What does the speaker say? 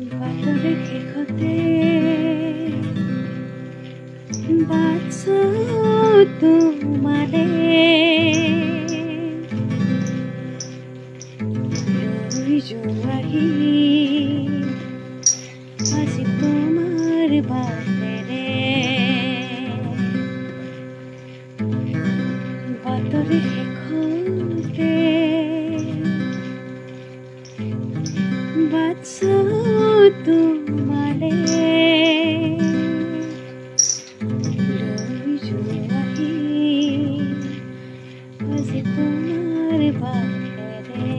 বাতরে শেষতে বাটছো তোমালে ৰৈ যোৱাহি আজি তোমাৰ বাটেৰে বাতৰে শেষতে বাটছো তোমালে ৰৈ যোৱাহি আজি তোমাৰ বাটেৰে